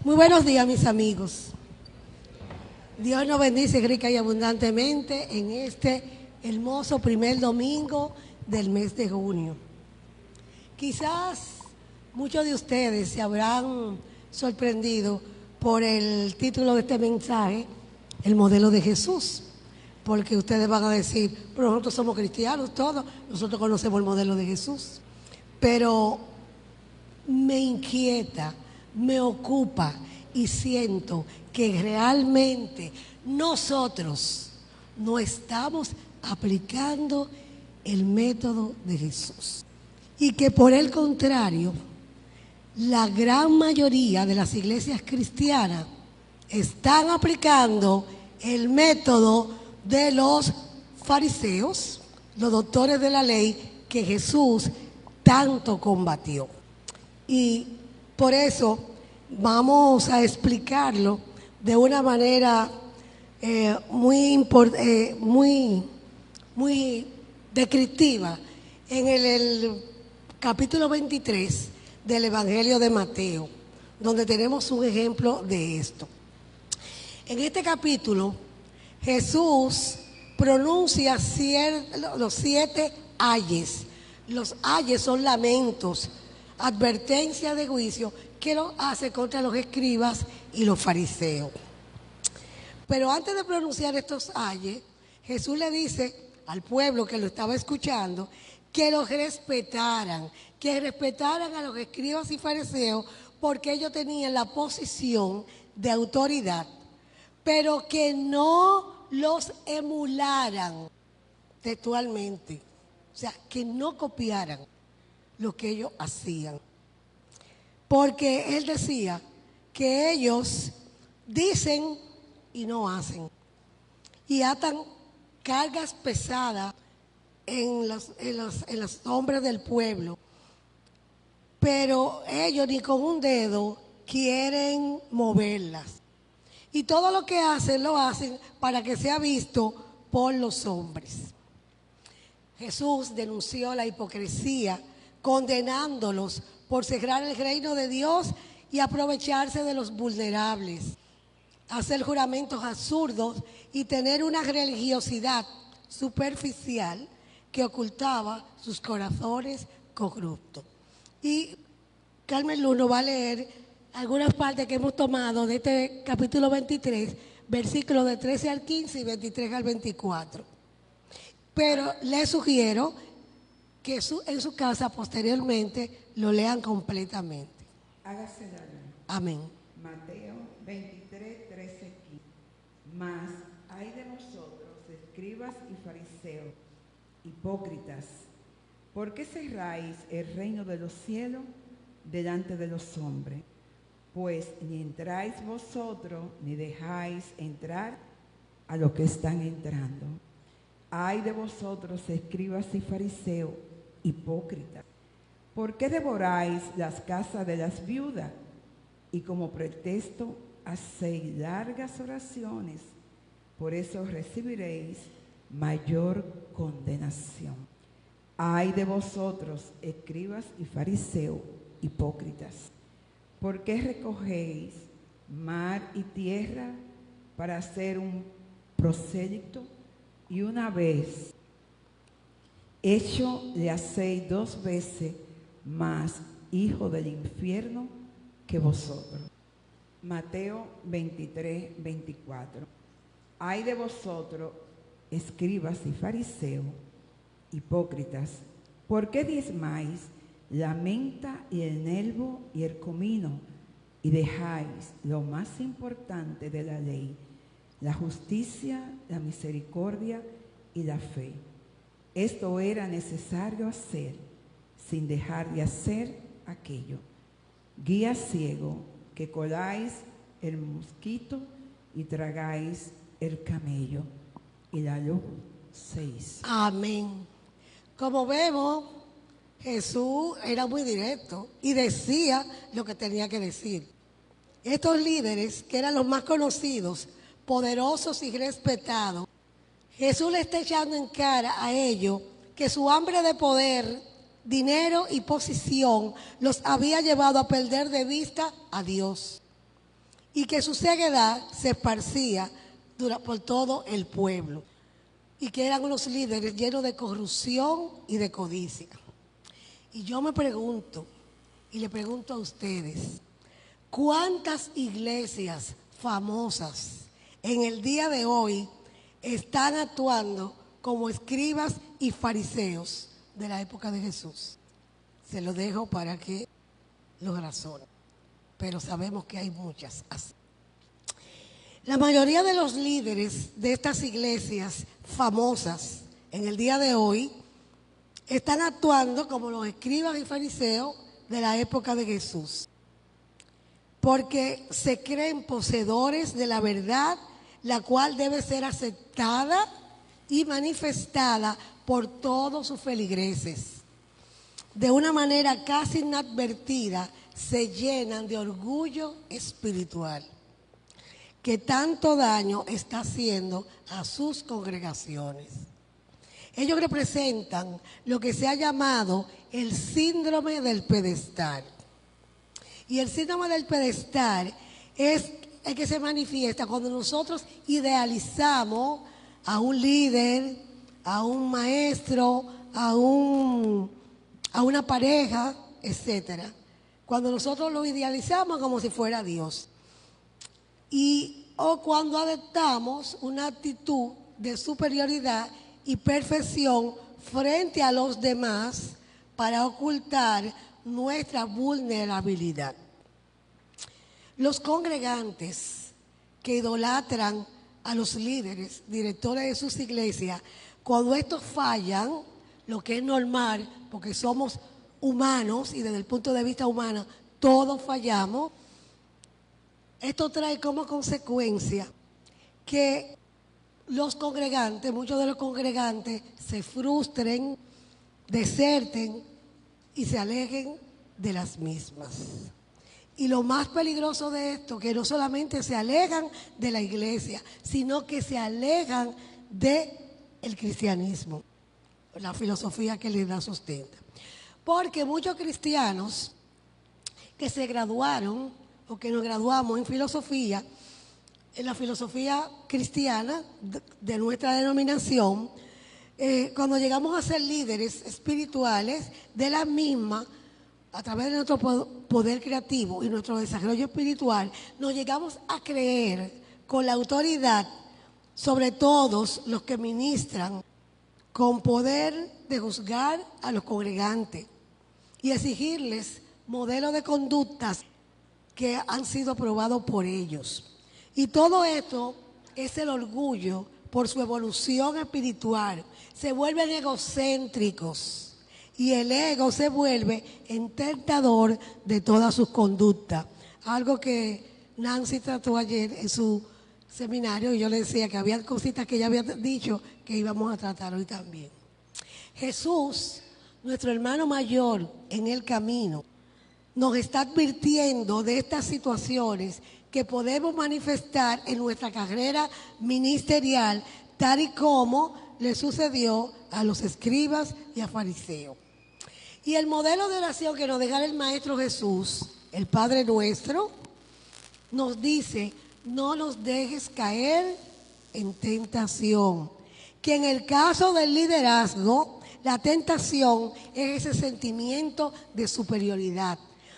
Muy buenos días, mis amigos. Dios nos bendice rica y abundantemente en este hermoso primer domingo del mes de junio. Quizás muchos de ustedes se habrán sorprendido por el título de este mensaje, el modelo de Jesús, porque ustedes van a decir, pero nosotros somos cristianos todos, nosotros conocemos el modelo de Jesús. Pero me inquieta, me ocupa y siento que realmente nosotros no estamos aplicando el método de Jesús. Y que por el contrario, la gran mayoría de las iglesias cristianas están aplicando el método de los fariseos, los doctores de la ley que Jesús tanto combatió. Y por eso vamos a explicarlo de una manera muy descriptiva en el capítulo 23 del Evangelio de Mateo, donde tenemos un ejemplo de esto. En este capítulo, Jesús pronuncia los 7 ayes. Los ayes son lamentos, advertencia de juicio que lo hace contra los escribas y los fariseos. Pero antes de pronunciar estos ayes, Jesús le dice al pueblo que lo estaba escuchando que los respetaran, que respetaran a los escribas y fariseos porque ellos tenían la posición de autoridad, pero que no los emularan textualmente, o sea, que no copiaran lo que ellos hacían. Porque él decía que ellos dicen y no hacen. Y atan cargas pesadas en los hombres del pueblo. Pero ellos ni con un dedo quieren moverlas. Y todo lo que hacen, lo hacen para que sea visto por los hombres. Jesús denunció la hipocresía, condenándolos por cerrar el reino de Dios y aprovecharse de los vulnerables, hacer juramentos absurdos y tener una religiosidad superficial que ocultaba sus corazones corruptos. Y Carmen Luno va a leer algunas partes que hemos tomado de este capítulo 23, versículos de 13 al 15 y 23 al 24. Pero les sugiero que en su casa posteriormente lo lean completamente. Hágase la luz. Amén. Mateo 23, 13, 15. Mas hay de vosotros, escribas y fariseos, hipócritas, ¿por qué cerráis el reino de los cielos delante de los hombres? Pues ni entráis vosotros, ni dejáis entrar a los que están entrando. Ay de vosotros, escribas y fariseos, hipócritas, ¿por qué devoráis las casas de las viudas? Y como pretexto hacéis largas oraciones, por eso recibiréis mayor condenación. Ay de vosotros, escribas y fariseos, hipócritas, ¿por qué recogéis mar y tierra para hacer un prosélyto? Y una vez hecho le hacéis 2 veces más hijo del infierno que vosotros. Mateo 23, 24. Ay de vosotros, escribas y fariseos, hipócritas, ¿por qué diezmáis la menta y el nervo y el comino y dejáis lo más importante de la ley, la justicia, la misericordia y la fe? Esto era necesario hacer sin dejar de hacer aquello. Guía ciego, que coláis el mosquito y tragáis el camello. Y la luz 6. Amén. Como vemos, Jesús era muy directo y decía lo que tenía que decir. Estos líderes, que eran los más conocidos, poderosos y respetados, Jesús le está echando en cara a ellos que su hambre de poder, dinero y posición los había llevado a perder de vista a Dios. y que su ceguedad se esparcía por todo el pueblo, y que eran unos líderes llenos de corrupción y de codicia. Y yo me pregunto, y le pregunto a ustedes, ¿cuántas iglesias famosas en el día de hoy están actuando como escribas y fariseos de la época de Jesús? Se lo dejo para que lo razonen, pero sabemos que hay muchas así. La mayoría de los líderes de estas iglesias famosas en el día de hoy están actuando como los escribas y fariseos de la época de Jesús, porque se creen poseedores de la verdad, la cual debe ser aceptada y manifestada por todos sus feligreses. De una manera casi inadvertida, se llenan de orgullo espiritual, que tanto daño está haciendo a sus congregaciones. Ellos representan lo que se ha llamado el síndrome del pedestal. Y el síndrome del pedestal es el que se manifiesta cuando nosotros idealizamos a un líder, a un maestro, a una pareja, etcétera. Cuando nosotros lo idealizamos como si fuera Dios. O cuando adoptamos una actitud de superioridad y perfección frente a los demás para ocultar nuestra vulnerabilidad. Los congregantes que idolatran a los líderes, directores de sus iglesias, cuando estos fallan, lo que es normal, porque somos humanos y desde el punto de vista humano todos fallamos, esto trae como consecuencia que los congregantes, muchos de los congregantes se frustren, deserten y se alejen de las mismas. Y lo más peligroso de esto, que no solamente se alejan de la iglesia, sino que se alejan del cristianismo, la filosofía que les da sustento. Porque muchos cristianos que se graduaron o que nos graduamos en filosofía, en la filosofía cristiana de nuestra denominación, cuando llegamos a ser líderes espirituales de la misma, a través de nuestro poder creativo y nuestro desarrollo espiritual, nos llegamos a creer con la autoridad sobre todos los que ministran, con poder de juzgar a los congregantes y exigirles modelos de conductas que han sido aprobados por ellos. Y todo esto es el orgullo por su evolución espiritual. Se vuelven egocéntricos y el ego se vuelve tentador de todas sus conductas. Algo que Nancy trató ayer en su seminario y yo le decía que había cositas que ella había dicho que íbamos a tratar hoy también. Jesús, nuestro hermano mayor en el camino, nos está advirtiendo de estas situaciones que podemos manifestar en nuestra carrera ministerial, tal y como le sucedió a los escribas y a fariseos. Y el modelo de oración que nos deja el Maestro Jesús, el Padre Nuestro, nos dice: no nos dejes caer en tentación. Que en el caso del liderazgo, la tentación es ese sentimiento de superioridad,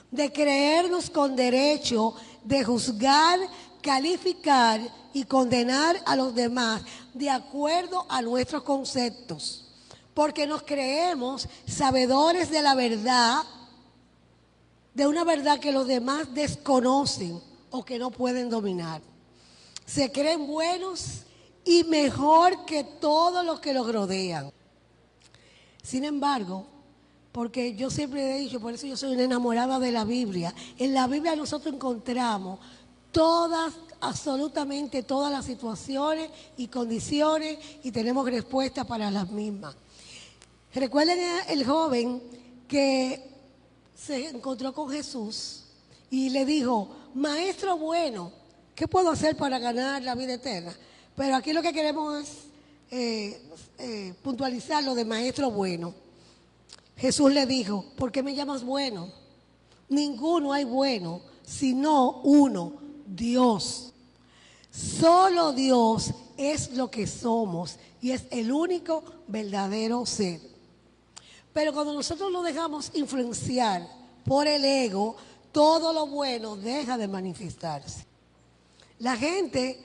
de creernos con derecho de juzgar, calificar y condenar a los demás de acuerdo a nuestros conceptos, porque nos creemos sabedores de la verdad, de una verdad que los demás desconocen o que no pueden dominar. Se creen buenos y mejor que todos los que los rodean. Sin embargo, porque yo siempre he dicho, por eso yo soy una enamorada de la Biblia. En la Biblia nosotros encontramos absolutamente todas las situaciones y condiciones y tenemos respuestas para las mismas. Recuerden el joven que se encontró con Jesús y le dijo: Maestro bueno, ¿qué puedo hacer para ganar la vida eterna? Pero aquí lo que queremos es puntualizar lo de maestro bueno. Jesús le dijo: ¿por qué me llamas bueno? Ninguno hay bueno, sino uno, Dios. Solo Dios es lo que somos y es el único verdadero ser. Pero cuando nosotros nos dejamos influenciar por el ego, todo lo bueno deja de manifestarse. La gente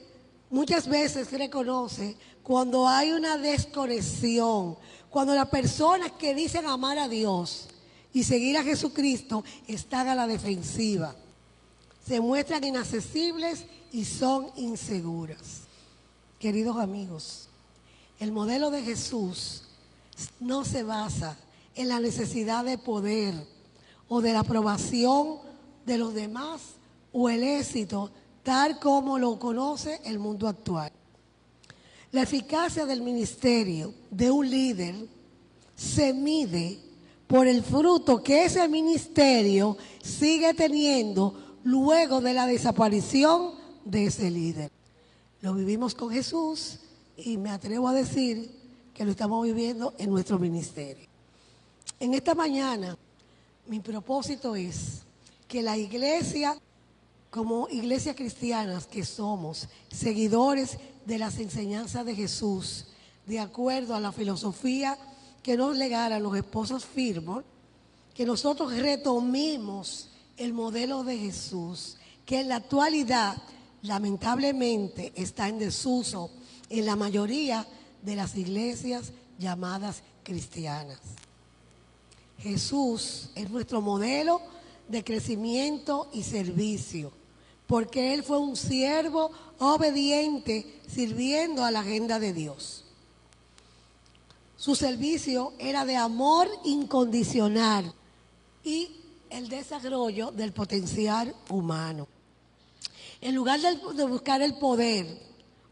muchas veces reconoce cuando hay una desconexión, cuando las personas que dicen amar a Dios y seguir a Jesucristo están a la defensiva, se muestran inaccesibles y son inseguras. Queridos amigos, el modelo de Jesús no se basa en la necesidad de poder o de la aprobación de los demás o el éxito tal como lo conoce el mundo actual. La eficacia del ministerio de un líder se mide por el fruto que ese ministerio sigue teniendo luego de la desaparición de ese líder. Lo vivimos con Jesús y me atrevo a decir que lo estamos viviendo en nuestro ministerio. En esta mañana, mi propósito es que la iglesia, como iglesias cristianas que somos, seguidores de las enseñanzas de Jesús, de acuerdo a la filosofía que nos legaron los esposos Fillmore, que nosotros retomemos el modelo de Jesús, que en la actualidad lamentablemente está en desuso en la mayoría de las iglesias llamadas cristianas. Jesús es nuestro modelo de crecimiento y servicio, porque Él fue un siervo obediente sirviendo a la agenda de Dios. Su servicio era de amor incondicional y el desarrollo del potencial humano. En lugar de buscar el poder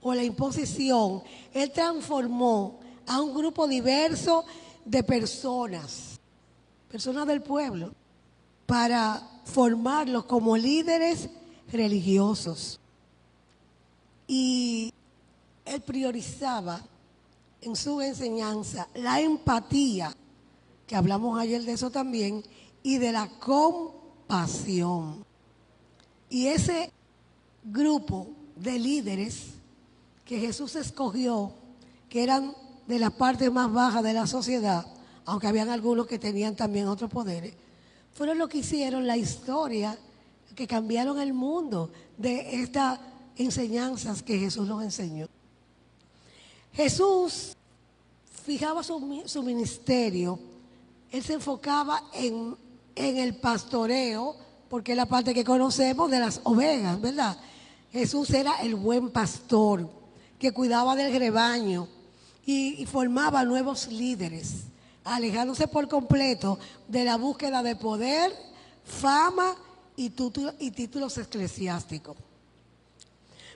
o la imposición, Él transformó a un grupo diverso de personas del pueblo, para formarlos como líderes religiosos. Y Él priorizaba en su enseñanza la empatía, que hablamos ayer de eso también, y de la compasión. Y ese grupo de líderes que Jesús escogió, que eran de la parte más baja de la sociedad, aunque habían algunos que tenían también otros poderes, fueron los que hicieron la historia, que cambiaron el mundo de estas enseñanzas que Jesús nos enseñó. Jesús fijaba su ministerio, Él se enfocaba en el pastoreo, porque es la parte que conocemos de las ovejas, ¿verdad? Jesús era el buen pastor que cuidaba del rebaño y formaba nuevos líderes, alejándose por completo de la búsqueda de poder, fama y títulos eclesiásticos.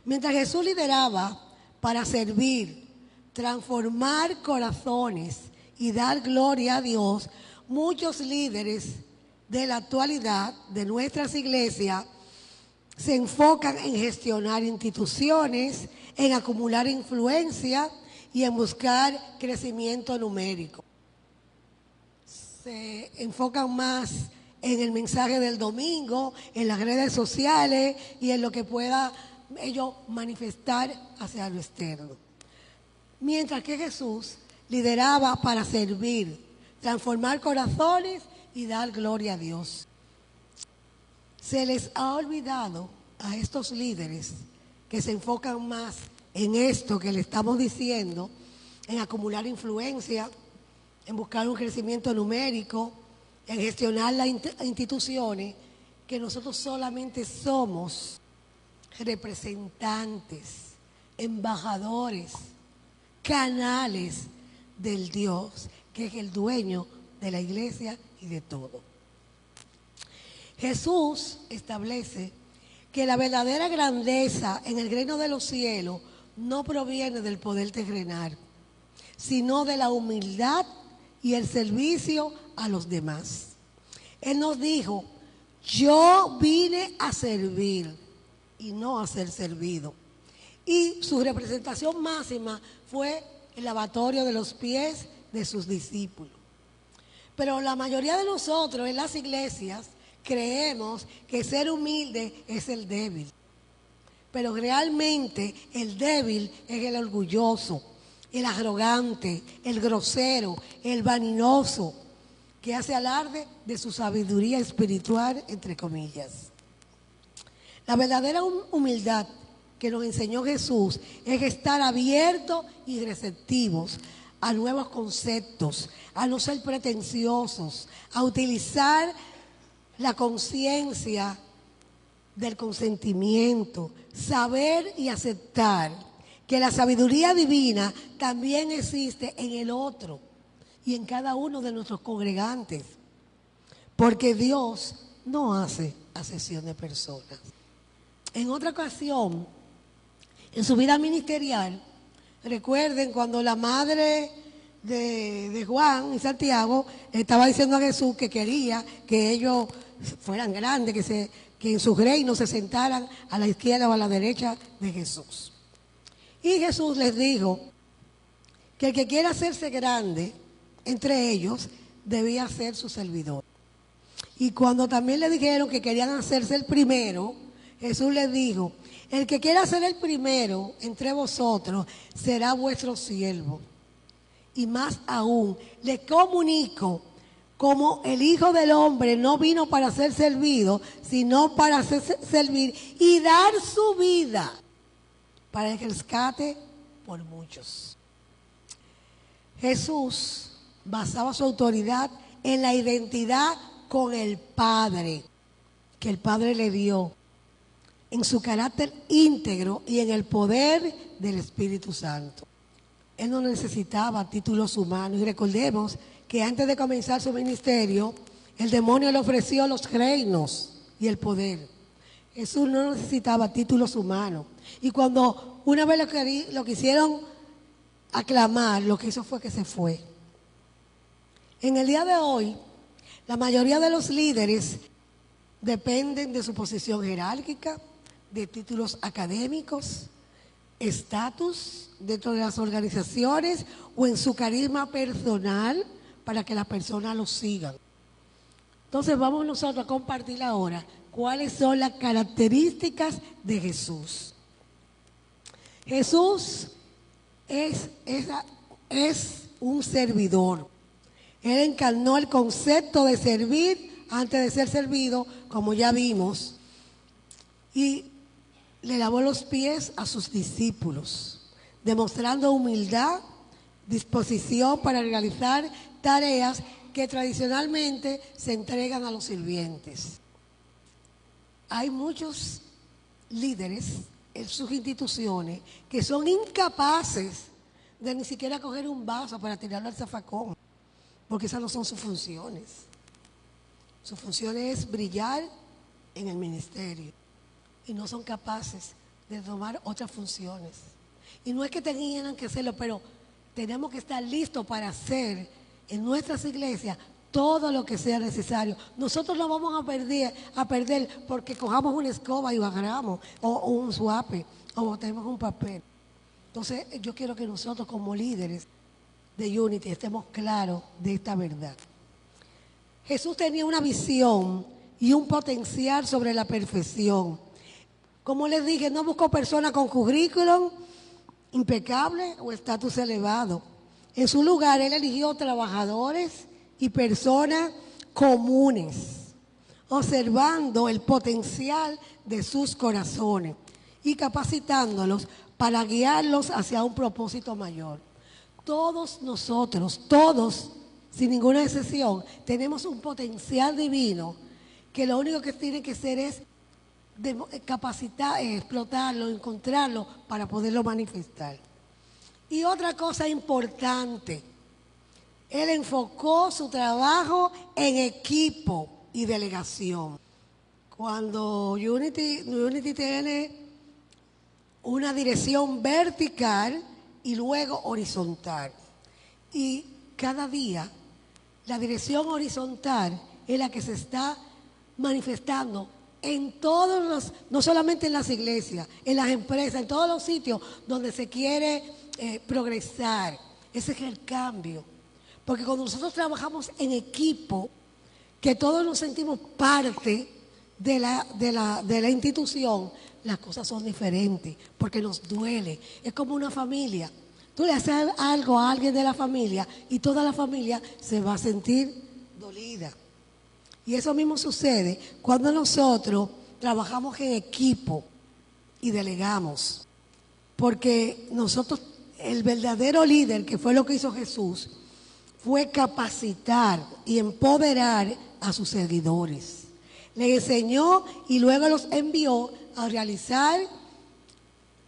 Mientras Jesús lideraba para servir, transformar corazones y dar gloria a Dios, muchos líderes de la actualidad de nuestras iglesias se enfocan en gestionar instituciones, en acumular influencia y en buscar crecimiento numérico. Se enfocan más en el mensaje del domingo, en las redes sociales y en lo que pueda ellos manifestar hacia lo externo. Mientras que Jesús lideraba para servir, transformar corazones y dar gloria a Dios. Se les ha olvidado a estos líderes que se enfocan más en esto que le estamos diciendo, en acumular influencia, en buscar un crecimiento numérico, en gestionar las instituciones, que nosotros solamente somos representantes, embajadores, canales del Dios, que es el dueño de la iglesia y de todo. Jesús establece que la verdadera grandeza en el reino de los cielos no proviene del poder terrenal, sino de la humildad y el servicio a los demás. Él nos dijo: yo vine a servir y no a ser servido. Y su representación máxima fue el lavatorio de los pies de sus discípulos. Pero la mayoría de nosotros en las iglesias creemos que ser humilde es el débil. Pero realmente el débil es el orgulloso, el arrogante, el grosero, el vanidoso, que hace alarde de su sabiduría espiritual, entre comillas. La verdadera humildad que nos enseñó Jesús es estar abiertos y receptivos a nuevos conceptos, a no ser pretenciosos, a utilizar la conciencia del consentimiento, saber y aceptar que la sabiduría divina también existe en el otro y en cada uno de nuestros congregantes, porque Dios no hace acepción de personas. En otra ocasión, en su vida ministerial, recuerden cuando la madre de Juan y Santiago estaba diciendo a Jesús que quería que ellos fueran grandes, que en su reino se sentaran a la izquierda o a la derecha de Jesús. Y Jesús les dijo que el que quiera hacerse grande entre ellos debía ser su servidor. Y cuando también le dijeron que querían hacerse el primero, Jesús les dijo: el que quiera ser el primero entre vosotros será vuestro siervo. Y más aún, les comunico como el Hijo del Hombre no vino para ser servido, sino para servir y dar su vida para el rescate por muchos. Jesús basaba su autoridad en la identidad con el Padre, que el Padre le dio, en su carácter íntegro y en el poder del Espíritu Santo. Él no necesitaba títulos humanos. Y recordemos que antes de comenzar su ministerio, el demonio le ofreció los reinos y el poder. Jesús no necesitaba títulos humanos. Y cuando una vez lo quisieron aclamar, lo que hizo fue que se fue. En el día de hoy, la mayoría de los líderes dependen de su posición jerárquica, de títulos académicos, estatus dentro de las organizaciones o en su carisma personal para que las personas los sigan. Entonces vamos nosotros a compartir ahora cuáles son las características de Jesús. Jesús es un servidor. Él encarnó el concepto de servir antes de ser servido, como ya vimos, y le lavó los pies a sus discípulos, demostrando humildad, disposición para realizar tareas que tradicionalmente se entregan a los sirvientes. Hay muchos líderes en sus instituciones que son incapaces de ni siquiera coger un vaso para tirarlo al zafacón, porque esas no son sus funciones. Su función es brillar en el ministerio y no son capaces de tomar otras funciones. Y no es que tengan que hacerlo, pero tenemos que estar listos para hacer en nuestras iglesias todo lo que sea necesario. Nosotros no vamos a perder porque cojamos una escoba y barramos, o un suape, o botemos un papel. Entonces yo quiero que nosotros como líderes de Unity estemos claros de esta verdad. Jesús tenía una visión y un potencial sobre la perfección. Como les dije, no buscó personas con currículum impecable o estatus elevado. En su lugar, Él eligió trabajadores y personas comunes, observando el potencial de sus corazones y capacitándolos para guiarlos hacia un propósito mayor. Todos nosotros, todos, sin ninguna excepción, tenemos un potencial divino que lo único que tiene que hacer es capacitar, explotarlo, encontrarlo para poderlo manifestar. Y otra cosa importante, Él enfocó su trabajo en equipo y delegación. Cuando Unity tiene una dirección vertical y luego horizontal. Y cada día la dirección horizontal es la que se está manifestando en todos los, no solamente en las iglesias, en las empresas, en todos los sitios donde se quiere progresar. Ese es el cambio. Porque cuando nosotros trabajamos en equipo, que todos nos sentimos parte de la institución, las cosas son diferentes, porque nos duele. Es como una familia. Tú le haces algo a alguien de la familia y toda la familia se va a sentir dolida. Y eso mismo sucede cuando nosotros trabajamos en equipo y delegamos. Porque nosotros, el verdadero líder, que fue lo que hizo Jesús, fue capacitar y empoderar a sus seguidores. Le enseñó y luego los envió a realizar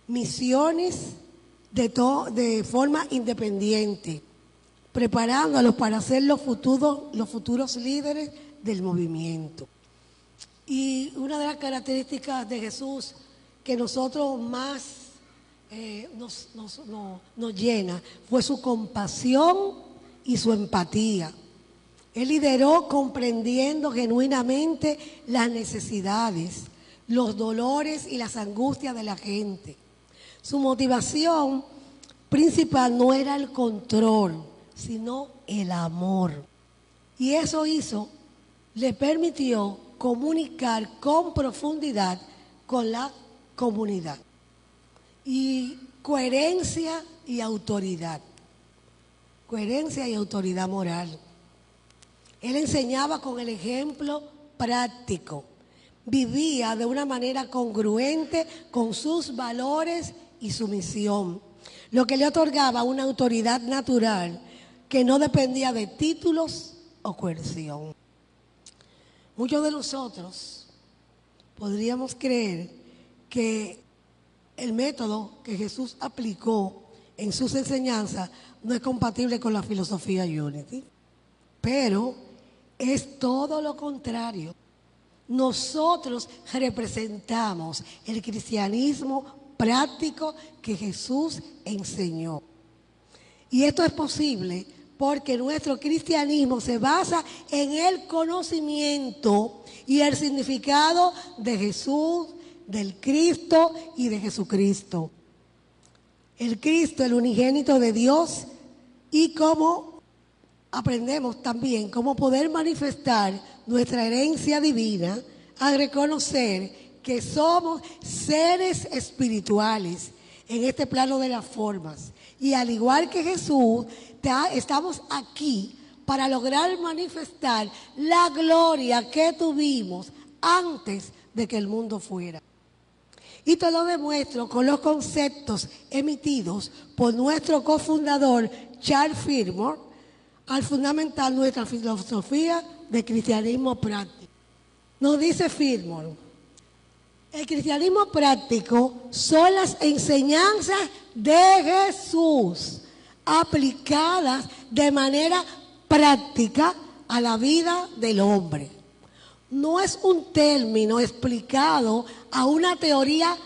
misiones de forma independiente, preparándolos para ser los futuros líderes del movimiento. Y una de las características de Jesús que nosotros más nos llena fue su compasión y su empatía. Él lideró comprendiendo genuinamente las necesidades, los dolores y las angustias de la gente. Su motivación principal no era el control, sino el amor. Y eso le permitió comunicar con profundidad con la comunidad. Y coherencia y autoridad. Coherencia y autoridad moral. Él enseñaba con el ejemplo práctico. Vivía de una manera congruente con sus valores y su misión, lo que le otorgaba una autoridad natural que no dependía de títulos o coerción. Muchos de nosotros podríamos creer que el método que Jesús aplicó en sus enseñanzas no es compatible con la filosofía Unity, pero es todo lo contrario. Nosotros representamos el cristianismo práctico que Jesús enseñó. Y esto es posible porque nuestro cristianismo se basa en el conocimiento y el significado de Jesús, del Cristo y de Jesucristo. El Cristo, el unigénito de Dios, y cómo aprendemos también cómo poder manifestar nuestra herencia divina al reconocer que somos seres espirituales en este plano de las formas. Y al igual que Jesús, estamos aquí para lograr manifestar la gloria que tuvimos antes de que el mundo fuera. Y te lo demuestro con los conceptos emitidos por nuestro cofundador Charles Fillmore al fundamentar nuestra filosofía de cristianismo práctico. Nos dice Fillmore: el cristianismo práctico son las enseñanzas de Jesús aplicadas de manera práctica a la vida del hombre. No es un término explicado a una teoría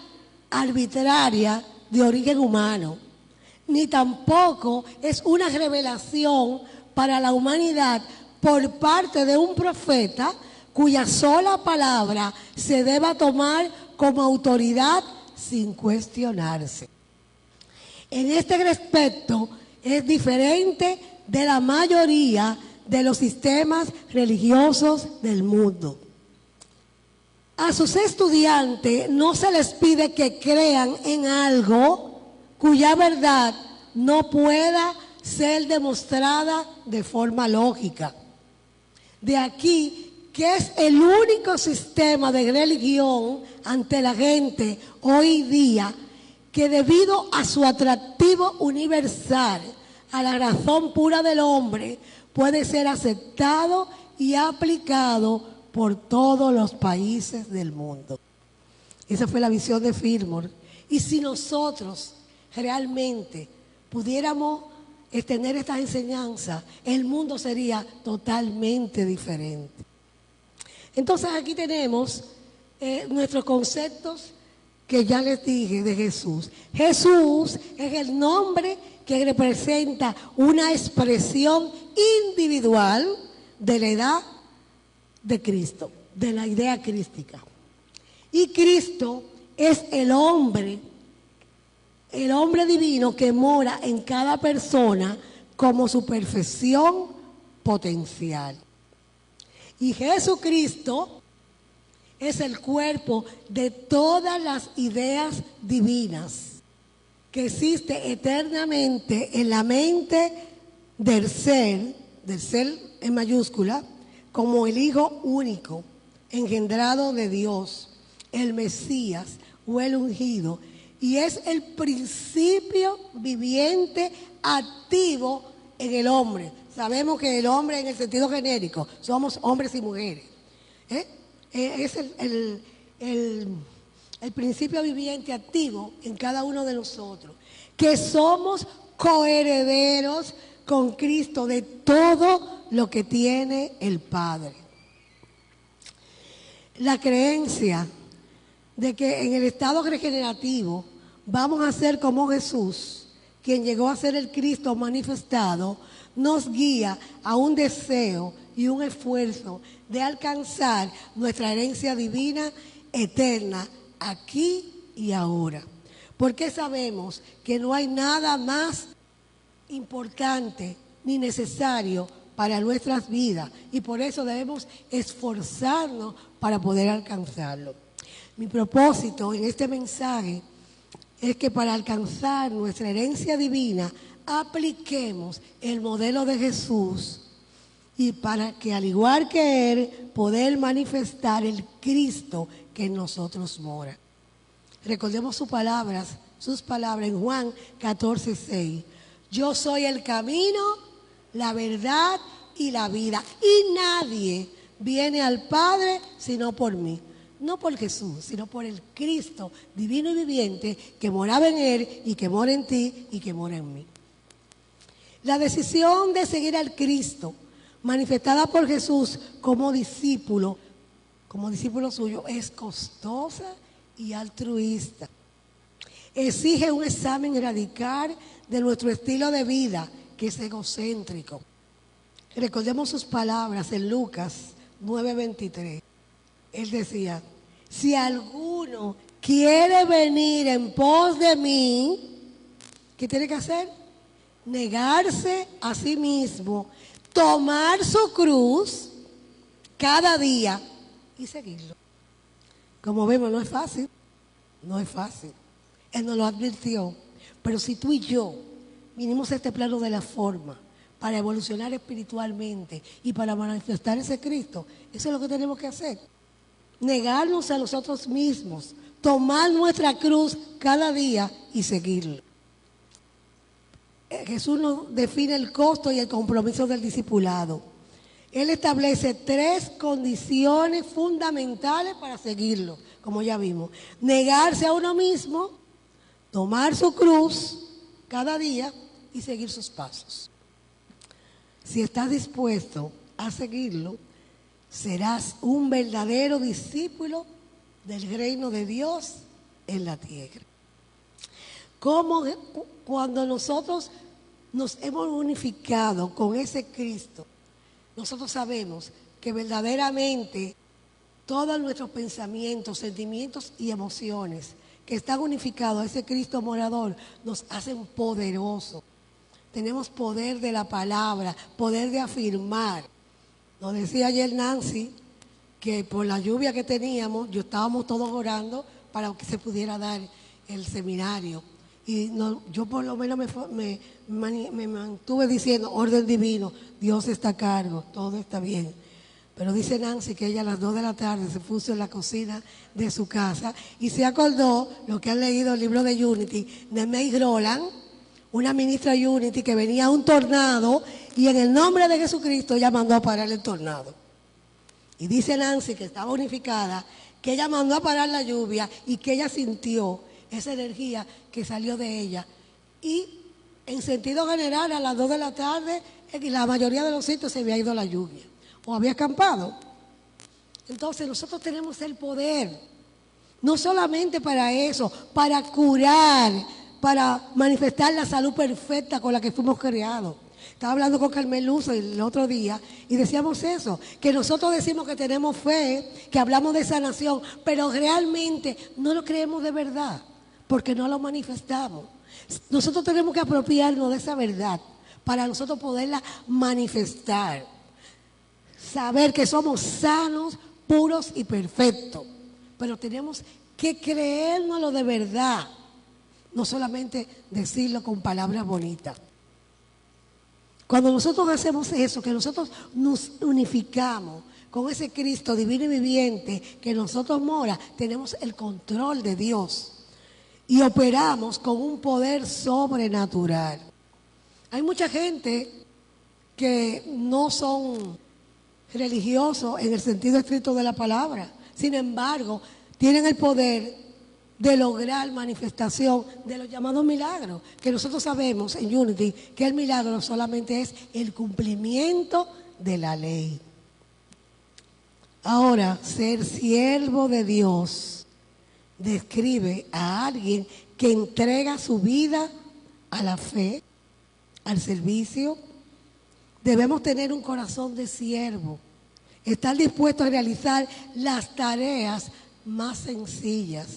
arbitraria de origen humano, ni tampoco es una revelación para la humanidad por parte de un profeta cuya sola palabra se deba tomar como autoridad sin cuestionarse. En este respecto es diferente de la mayoría de los sistemas religiosos del mundo. A sus estudiantes no se les pide que crean en algo cuya verdad no pueda ser demostrada de forma lógica. De aquí que es el único sistema de religión ante la gente hoy día que, debido a su atractivo universal, a la razón pura del hombre, puede ser aceptado y aplicado por todos los países del mundo. Esa fue la visión de Fillmore. Y si nosotros realmente pudiéramos tener estas enseñanzas, el mundo sería totalmente diferente. Entonces aquí tenemos nuestros conceptos que ya les dije de Jesús. Jesús es el nombre que representa una expresión individual de la edad de Cristo, de la idea crística. Y Cristo es el hombre divino que mora en cada persona como su perfección potencial. Y Jesucristo es el cuerpo de todas las ideas divinas que existe eternamente en la mente del ser en mayúscula, como el Hijo único, engendrado de Dios, el Mesías o el ungido, y es el principio viviente activo en el hombre. Sabemos que el hombre en el sentido genérico, somos hombres y mujeres. Es el principio viviente activo en cada uno de nosotros, que somos coherederos con Cristo de todo lo que tiene el Padre. La creencia de que en el estado regenerativo vamos a ser como Jesús, quien llegó a ser el Cristo manifestado, nos guía a un deseo y un esfuerzo de alcanzar nuestra herencia divina eterna aquí y ahora. Porque sabemos que no hay nada más importante ni necesario para nuestras vidas y por eso debemos esforzarnos para poder alcanzarlo. Mi propósito en este mensaje es que para alcanzar nuestra herencia divina apliquemos el modelo de Jesús y para que al igual que Él poder manifestar el Cristo que en nosotros mora. Recordemos sus palabras en Juan 14:6. Yo soy el camino, la verdad y la vida. Y nadie viene al Padre sino por mí. No por Jesús, sino por el Cristo divino y viviente que moraba en Él y que mora en ti y que mora en mí. La decisión de seguir al Cristo, manifestada por Jesús como discípulo suyo, es costosa y altruista. Exige un examen radical de nuestro estilo de vida, que es egocéntrico. Recordemos sus palabras en Lucas 9:23. Él decía, si alguno quiere venir en pos de mí, ¿qué tiene que hacer? Negarse a sí mismo, tomar su cruz cada día y seguirlo. Como vemos, no es fácil. Él nos lo advirtió. Pero si tú y yo vinimos a este plano de la forma para evolucionar espiritualmente y para manifestar ese Cristo, eso es lo que tenemos que hacer. Negarnos a nosotros mismos, tomar nuestra cruz cada día y seguirlo. Jesús nos define el costo y el compromiso del discipulado. Él establece 3 condiciones fundamentales para seguirlo, como ya vimos. Negarse a uno mismo, tomar su cruz cada día y seguir sus pasos. Si estás dispuesto a seguirlo, serás un verdadero discípulo del reino de Dios en la tierra. Como cuando nosotros nos hemos unificado con ese Cristo, nosotros sabemos que verdaderamente todos nuestros pensamientos, sentimientos y emociones que están unificados a ese Cristo morador nos hacen poderosos. Tenemos poder de la palabra, poder de afirmar. Nos decía ayer Nancy que por la lluvia que teníamos, estábamos todos orando para que se pudiera dar el seminario. Y yo por lo menos me mantuve diciendo, orden divino, Dios está a cargo, todo está bien. Pero dice Nancy que ella a las 2 de la tarde se puso en la cocina de su casa y se acordó, lo que han leído el libro de Unity, de May Roland, una ministra Unity, que venía un tornado y en el nombre de Jesucristo ella mandó a parar el tornado. Y dice Nancy, que estaba unificada, que ella mandó a parar la lluvia y que ella sintió esa energía que salió de ella. Y en sentido general, a las 2 de la tarde, en la mayoría de los sitios se había ido la lluvia o había acampado. Entonces nosotros tenemos el poder, no solamente para eso, para curar, para manifestar la salud perfecta con la que fuimos creados. Estaba hablando con Carmen Luz el otro día y decíamos eso, que nosotros decimos que tenemos fe, que hablamos de sanación, pero realmente no lo creemos de verdad, porque no lo manifestamos. Nosotros tenemos que apropiarnos de esa verdad para nosotros poderla manifestar. Saber que somos sanos puros y perfectos. Pero tenemos que creérnoslo de verdad, no solamente decirlo con palabras bonitas. Cuando nosotros hacemos eso, que nosotros nos unificamos con ese Cristo divino y viviente que en nosotros mora, tenemos el control de Dios y operamos con un poder sobrenatural. Hay mucha gente que no son religiosos en el sentido estricto de la palabra. Sin embargo, tienen el poder de lograr manifestación de los llamados milagros, que nosotros sabemos en Unity que el milagro solamente es el cumplimiento de la ley. Ahora, ser siervo de Dios describe a alguien que entrega su vida a la fe, al servicio. Debemos tener un corazón de siervo, estar dispuesto a realizar las tareas más sencillas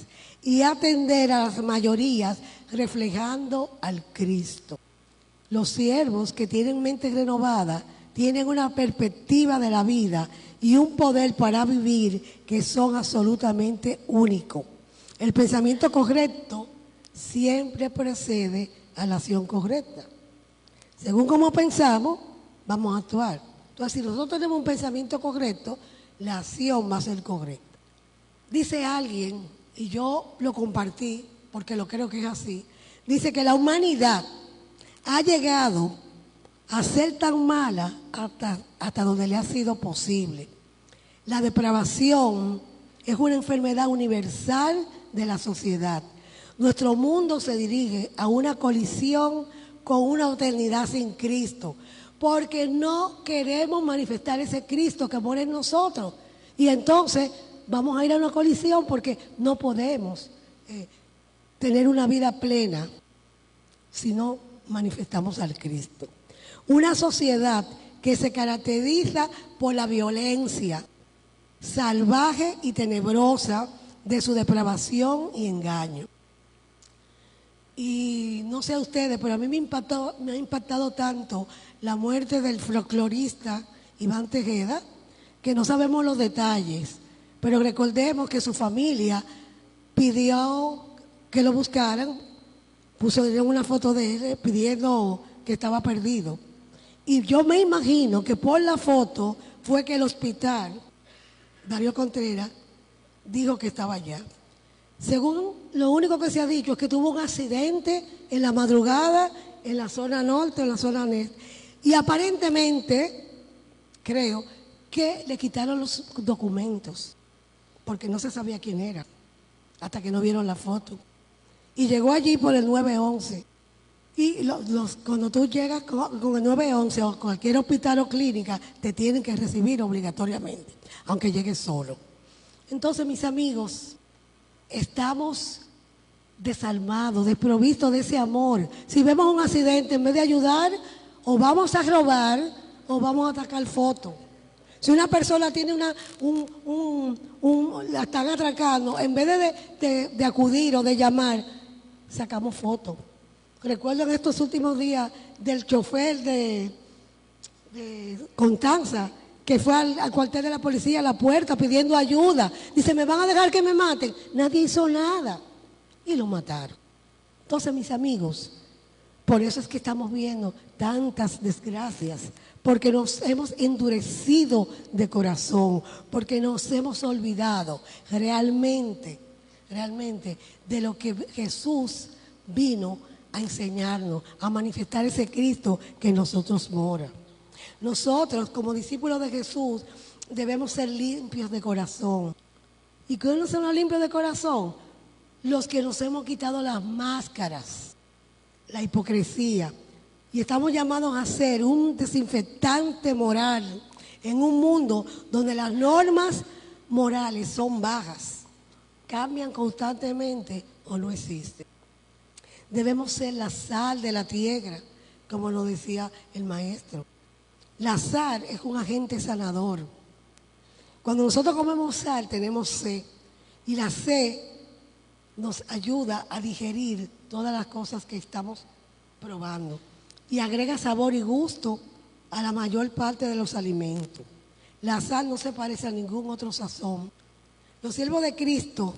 y atender a las mayorías reflejando al Cristo. Los siervos que tienen mente renovada tienen una perspectiva de la vida y un poder para vivir que son absolutamente únicos. El pensamiento correcto siempre precede a la acción correcta. Según cómo pensamos, vamos a actuar. Entonces, si nosotros tenemos un pensamiento correcto, la acción va a ser correcta. Dice alguien, y yo lo compartí porque lo creo que es así, dice que la humanidad ha llegado a ser tan mala hasta donde le ha sido posible. La depravación es una enfermedad universal de la sociedad. Nuestro mundo se dirige a una colisión con una eternidad sin Cristo, porque no queremos manifestar ese Cristo que mora en nosotros. Y entonces vamos a ir a una colisión porque no podemos tener una vida plena si no manifestamos al Cristo. Una sociedad que se caracteriza por la violencia salvaje y tenebrosa de su depravación y engaño. Y no sé a ustedes, pero a mí me ha impactado tanto la muerte del folclorista Iván Tejeda, que no sabemos los detalles, pero recordemos que su familia pidió que lo buscaran, pusieron una foto de él pidiendo que estaba perdido. Y yo me imagino que por la foto fue que el hospital, Darío Contreras, dijo que estaba allá. Según lo único que se ha dicho es que tuvo un accidente en la madrugada en la zona norte, en la zona este. Y aparentemente, creo, que le quitaron los documentos, porque no se sabía quién era, hasta que no vieron la foto. Y llegó allí por el 911. Y cuando tú llegas con el 911 o cualquier hospital o clínica, te tienen que recibir obligatoriamente, aunque llegues solo. Entonces, mis amigos, estamos desalmados, desprovistos de ese amor. Si vemos un accidente, en vez de ayudar, o vamos a robar o vamos a atacar fotos. Si una persona tiene la están atracando, en vez de acudir o de llamar, sacamos fotos. Recuerdo en estos últimos días del chofer de Constanza, que fue al cuartel de la policía a la puerta pidiendo ayuda. Dice, ¿me van a dejar que me maten? Nadie hizo nada. Y lo mataron. Entonces, mis amigos, por eso es que estamos viendo tantas desgracias, porque nos hemos endurecido de corazón, porque nos hemos olvidado realmente de lo que Jesús vino a enseñarnos, a manifestar ese Cristo que en nosotros mora. Nosotros, como discípulos de Jesús, debemos ser limpios de corazón. ¿Y quiénes son los limpios de corazón? Los que nos hemos quitado las máscaras, la hipocresía. Y estamos llamados a ser un desinfectante moral en un mundo donde las normas morales son bajas, cambian constantemente o no existen. Debemos ser la sal de la tierra, como lo decía el maestro. La sal es un agente sanador. Cuando nosotros comemos sal, tenemos sed. Y la sed nos ayuda a digerir todas las cosas que estamos probando. Y agrega sabor y gusto a la mayor parte de los alimentos. La sal no se parece a ningún otro sazón. Los siervos de Cristo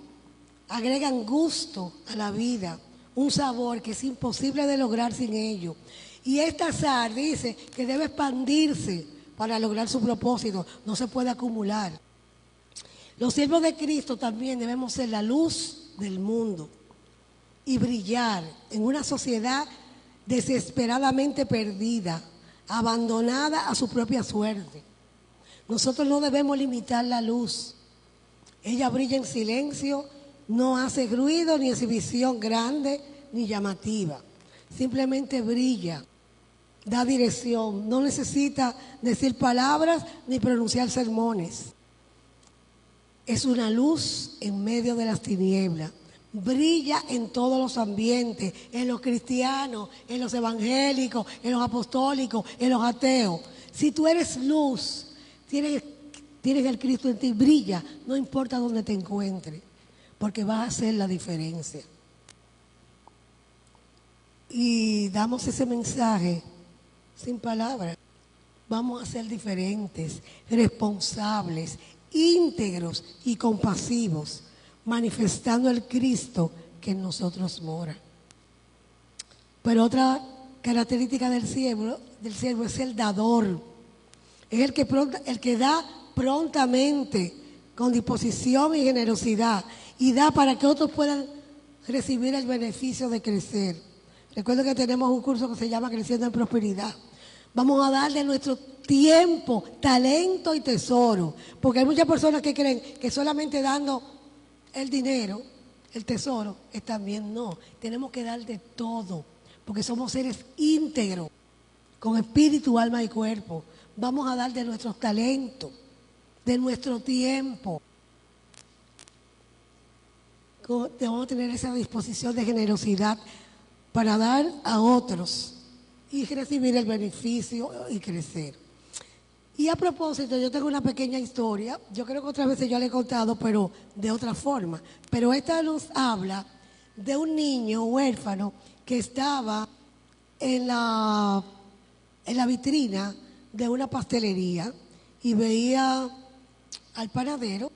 agregan gusto a la vida, un sabor que es imposible de lograr sin ello. Y esta sal dice que debe expandirse para lograr su propósito, no se puede acumular. Los siervos de Cristo también debemos ser la luz del mundo y brillar en una sociedad desesperadamente perdida, abandonada a su propia suerte. Nosotros no debemos limitar la luz. Ella brilla en silencio, no hace ruido ni exhibición grande ni llamativa. Simplemente brilla, da dirección, no necesita decir palabras ni pronunciar sermones. Es una luz en medio de las tinieblas. Brilla en todos los ambientes, en los cristianos, en los evangélicos, en los apostólicos, en los ateos. Si tú eres luz, tienes el Cristo en ti, brilla, no importa dónde te encuentres, porque vas a hacer la diferencia. Y damos ese mensaje sin palabras. Vamos a ser diferentes, responsables, íntegros y compasivos, manifestando el Cristo que en nosotros mora. Pero otra característica del siervo es el dador. Es el que da prontamente, con disposición y generosidad, y da para que otros puedan recibir el beneficio de crecer. Recuerdo que tenemos un curso que se llama Creciendo en Prosperidad. Vamos a darle nuestro tiempo, talento y tesoro, porque hay muchas personas que creen que solamente dando el dinero, el tesoro, está bien. No, tenemos que dar de todo, porque somos seres íntegros, con espíritu, alma y cuerpo. Vamos a dar de nuestros talentos, de nuestro tiempo. Debemos tener esa disposición de generosidad para dar a otros y recibir el beneficio y crecer. Y a propósito, yo tengo una pequeña historia, yo creo que otras veces yo le he contado, pero de otra forma. Pero esta nos habla de un niño huérfano que estaba en la vitrina de una pastelería y veía al panadero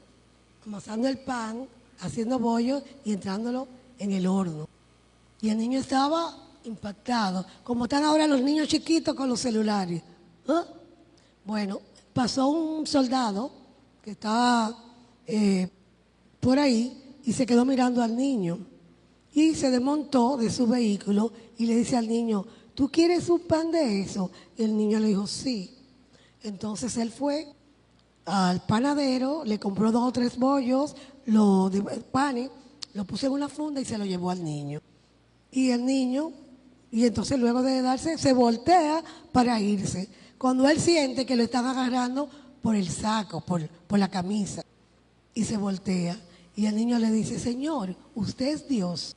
amasando el pan, haciendo bollos y entrándolo en el horno. Y el niño estaba impactado, como están ahora los niños chiquitos con los celulares. ¿Ah? Bueno, pasó un soldado que estaba por ahí y se quedó mirando al niño. Y se desmontó de su vehículo y le dice al niño, ¿tú quieres un pan de eso? Y el niño le dijo, sí. Entonces él fue al panadero, le compró 2 o 3 bollos, panes, lo puso en una funda y se lo llevó al niño. Y el niño, y entonces luego de darse, se voltea para irse. Cuando él siente que lo están agarrando por el saco, por la camisa, y se voltea. Y el niño le dice, Señor, usted es Dios.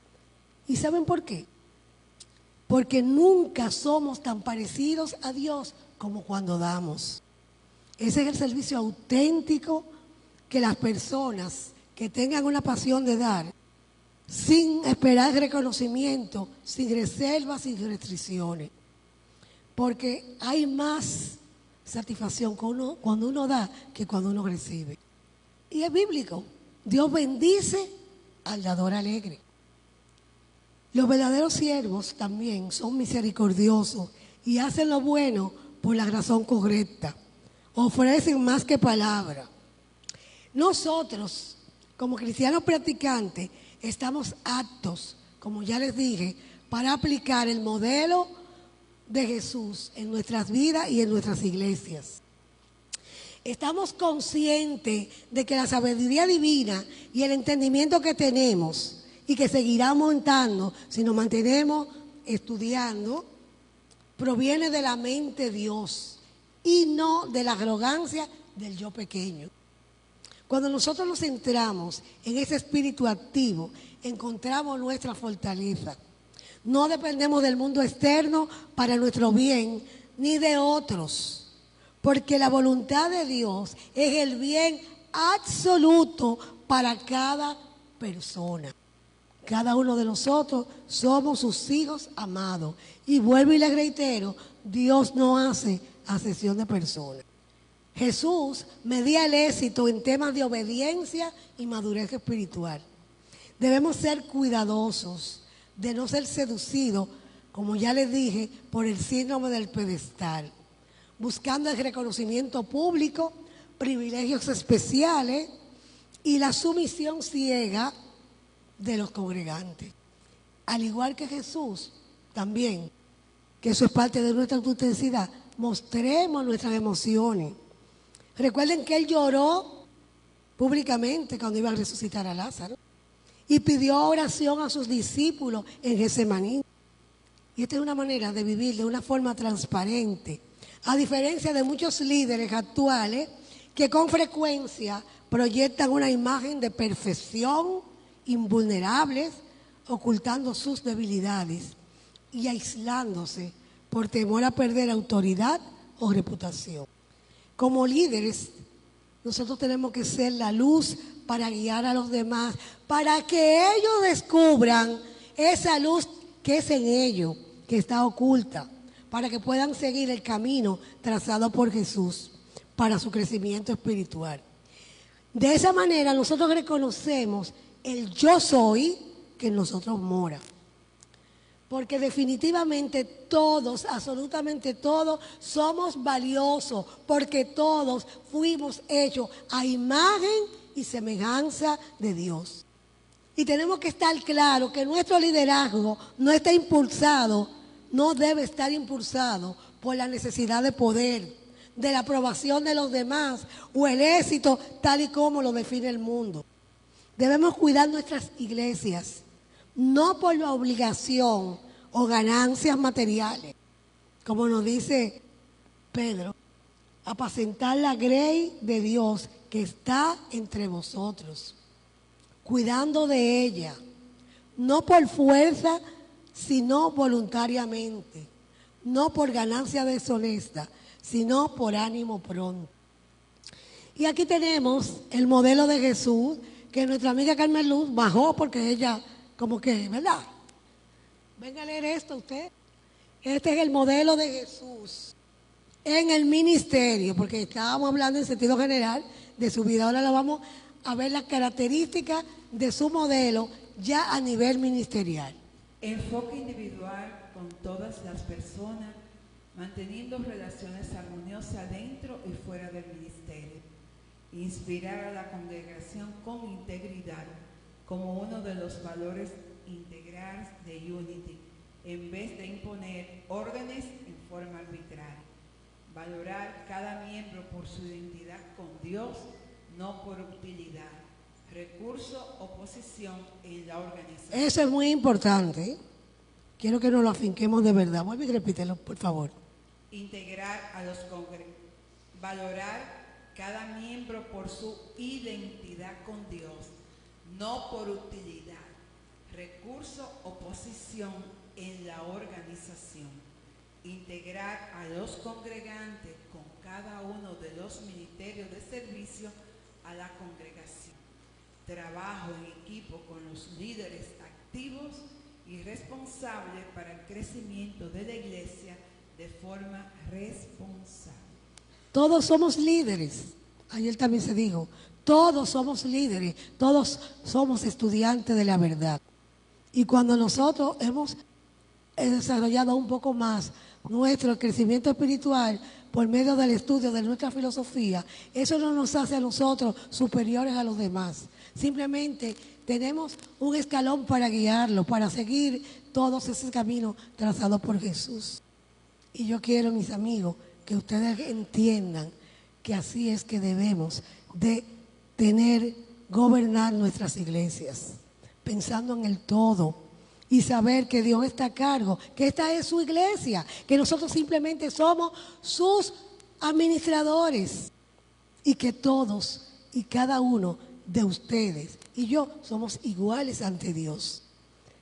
¿Y saben por qué? Porque nunca somos tan parecidos a Dios como cuando damos. Ese es el servicio auténtico que las personas que tengan una pasión de dar, sin esperar reconocimiento, sin reservas, sin restricciones. Porque hay más satisfacción cuando uno da que cuando uno recibe. Y es bíblico. Dios bendice al dador alegre. Los verdaderos siervos también son misericordiosos y hacen lo bueno por la razón correcta. Ofrecen más que palabra. Nosotros, como cristianos practicantes, estamos aptos, como ya les dije, para aplicar el modelo de Jesús en nuestras vidas y en nuestras iglesias. Estamos conscientes de que la sabiduría divina y el entendimiento que tenemos y que seguirá aumentando si nos mantenemos estudiando, proviene de la mente de Dios y no de la arrogancia del yo pequeño. Cuando nosotros nos centramos en ese espíritu activo, encontramos nuestra fortaleza. No dependemos del mundo externo para nuestro bien, ni de otros, porque la voluntad de Dios es el bien absoluto para cada persona. Cada uno de nosotros somos sus hijos amados. Y vuelvo y les reitero, Dios no hace acepción de personas. Jesús medía el éxito en temas de obediencia y madurez espiritual. Debemos ser cuidadosos de no ser seducidos, como ya les dije, por el síndrome del pedestal, buscando el reconocimiento público, privilegios especiales y la sumisión ciega de los congregantes. Al igual que Jesús, también, que eso es parte de nuestra autenticidad, mostremos nuestras emociones. Recuerden que Él lloró públicamente cuando iba a resucitar a Lázaro y pidió oración a sus discípulos en Getsemaní. Y esta es una manera de vivir de una forma transparente, a diferencia de muchos líderes actuales que con frecuencia proyectan una imagen de perfección, invulnerables, ocultando sus debilidades y aislándose por temor a perder autoridad o reputación. Como líderes, nosotros tenemos que ser la luz para guiar a los demás, para que ellos descubran esa luz que es en ellos, que está oculta, para que puedan seguir el camino trazado por Jesús para su crecimiento espiritual. De esa manera nosotros reconocemos el yo soy que en nosotros mora. Porque definitivamente todos, absolutamente todos, somos valiosos, porque todos fuimos hechos a imagen y semejanza de Dios. Y tenemos que estar claros que nuestro liderazgo no está impulsado, no debe estar impulsado por la necesidad de poder, de la aprobación de los demás o el éxito tal y como lo define el mundo. Debemos cuidar nuestras iglesias, no por la obligación o ganancias materiales, como nos dice Pedro, apacentar la grey de Dios que está entre vosotros, cuidando de ella, no por fuerza, sino voluntariamente, no por ganancia deshonesta, sino por ánimo pronto. Y aquí tenemos el modelo de Jesús, que nuestra amiga Carmen Luz bajó porque ella, como que, ¿verdad? Venga a leer esto usted. Este es el modelo de Jesús en el ministerio, porque estábamos hablando en sentido general de su vida. Ahora lo vamos a ver las características de su modelo ya a nivel ministerial. Enfoque individual con todas las personas, manteniendo relaciones armoniosas dentro y fuera del ministerio. Inspirar a la congregación con integridad como uno de los valores integrales de Unity, en vez de imponer órdenes en forma arbitraria. Valorar cada miembro por su identidad con Dios, no por utilidad, recurso o posición en la organización. Eso es muy importante, ¿eh? Quiero que nos lo afinquemos de verdad. Vuelve y repítelo, por favor. Integrar a los congregantes. Valorar cada miembro por su identidad con Dios, no por utilidad, recurso o posición en la organización. Integrar a los congregantes con cada uno de los ministerios de servicio a la congregación. Trabajo en equipo con los líderes activos y responsables para el crecimiento de la iglesia de forma responsable. Todos somos líderes. Ayer también se dijo, todos somos líderes, todos somos estudiantes de la verdad. Y cuando nosotros hemos desarrollado un poco más nuestro crecimiento espiritual por medio del estudio de nuestra filosofía, eso no nos hace a nosotros superiores a los demás. Simplemente tenemos un escalón para guiarlo, para seguir todos esos caminos trazados por Jesús. Y yo quiero, mis amigos, que ustedes entiendan que así es que debemos de gobernar nuestras iglesias, pensando en el todo y saber que Dios está a cargo, que esta es su iglesia, que nosotros simplemente somos sus administradores y que todos y cada uno de ustedes y yo somos iguales ante Dios,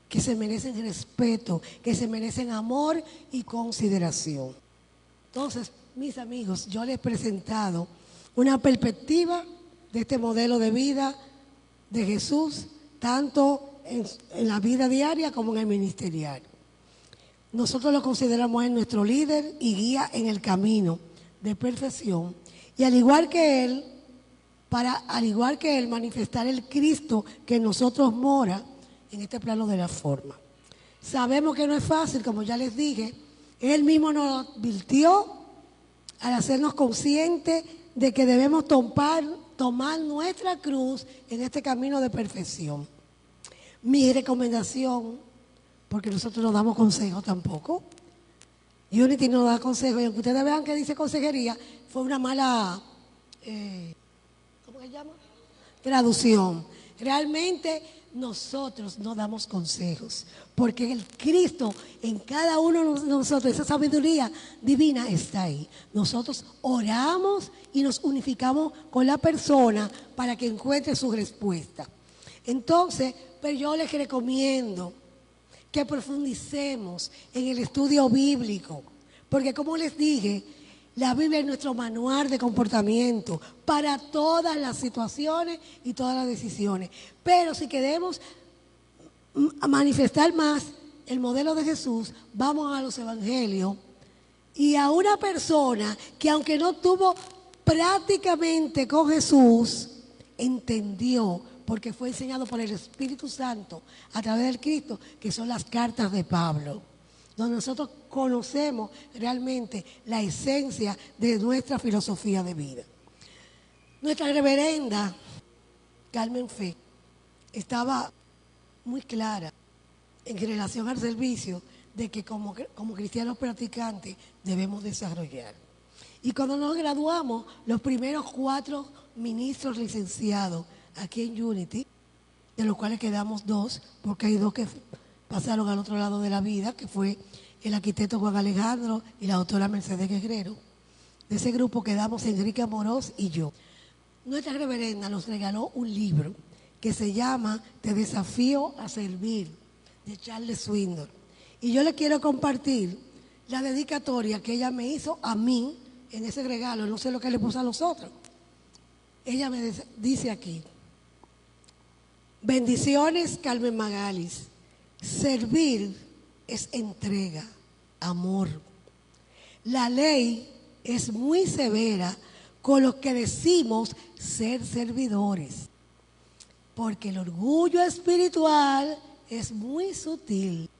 que se merecen respeto, que se merecen amor y consideración. Entonces, mis amigos, yo les he presentado una perspectiva de este modelo de vida de Jesús, tanto en la vida diaria como en el ministerial. Nosotros lo consideramos él nuestro líder y guía en el camino de perfección Y al igual que Él, al igual que Él, manifestar el Cristo que en nosotros mora en este plano de la forma. Sabemos que no es fácil, como ya les dije. Él mismo nos advirtió al hacernos conscientes de que debemos tomar nuestra cruz en este camino de perfección. Mi recomendación, porque nosotros no damos consejos tampoco. Unity no da consejos, y aunque ustedes vean que dice consejería, fue una mala, ¿cómo se llama? Traducción. Realmente nosotros no damos consejos, porque el Cristo en cada uno de nosotros, esa sabiduría divina está ahí. Nosotros oramos y nos unificamos con la persona para que encuentre su respuesta. Entonces, pero yo les recomiendo que profundicemos en el estudio bíblico, porque como les dije, la Biblia es nuestro manual de comportamiento para todas las situaciones y todas las decisiones. Pero si queremos manifestar más el modelo de Jesús, vamos a los evangelios y a una persona que aunque no tuvo prácticamente con Jesús, entendió, porque fue enseñado por el Espíritu Santo a través del Cristo, que son las cartas de Pablo, donde nosotros conocemos realmente la esencia de nuestra filosofía de vida. Nuestra reverenda Carmen Fe estaba muy clara en relación al servicio de que como cristianos practicantes debemos desarrollar. Y cuando nos graduamos, los primeros 4 ministros licenciados aquí en Unity, de los cuales quedamos 2, porque hay 2 que pasaron al otro lado de la vida, que fue el arquitecto Juan Alejandro y la doctora Mercedes Guerrero. De ese grupo quedamos Enrique Amorós y yo. Nuestra reverenda nos regaló un libro que se llama Te desafío a servir, de Charles Swindoll. Y yo le quiero compartir la dedicatoria que ella me hizo a mí en ese regalo. No sé lo que le puso a los otros. Ella me dice aquí: bendiciones, Carmen Magalis. Servir es entrega, amor. La ley es muy severa con los que decimos ser servidores, porque el orgullo espiritual es muy sutil.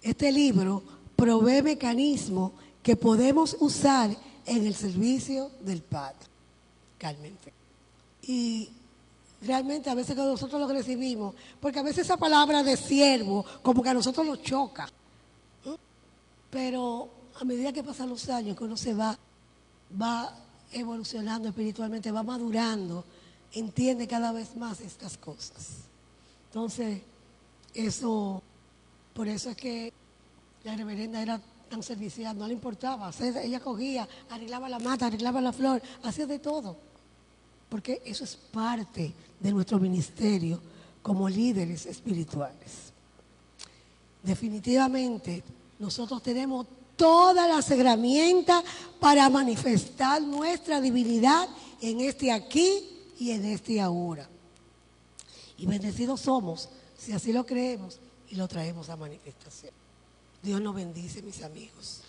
Este libro provee mecanismos que podemos usar en el servicio del Padre. Carmen. Y realmente a veces cuando nosotros lo recibimos, porque a veces esa palabra de siervo como que a nosotros nos choca, pero a medida que pasan los años, que uno se va evolucionando espiritualmente, va madurando, entiende cada vez más estas cosas. Entonces, por eso es que la reverenda era tan servicial, no le importaba, ella cogía, arreglaba la mata, arreglaba la flor, hacía de todo, porque eso es parte de nuestro ministerio como líderes espirituales. Definitivamente, nosotros tenemos todas las herramientas para manifestar nuestra divinidad en este aquí y en este ahora. Y bendecidos somos si así lo creemos y lo traemos a manifestación. Dios nos bendice, mis amigos.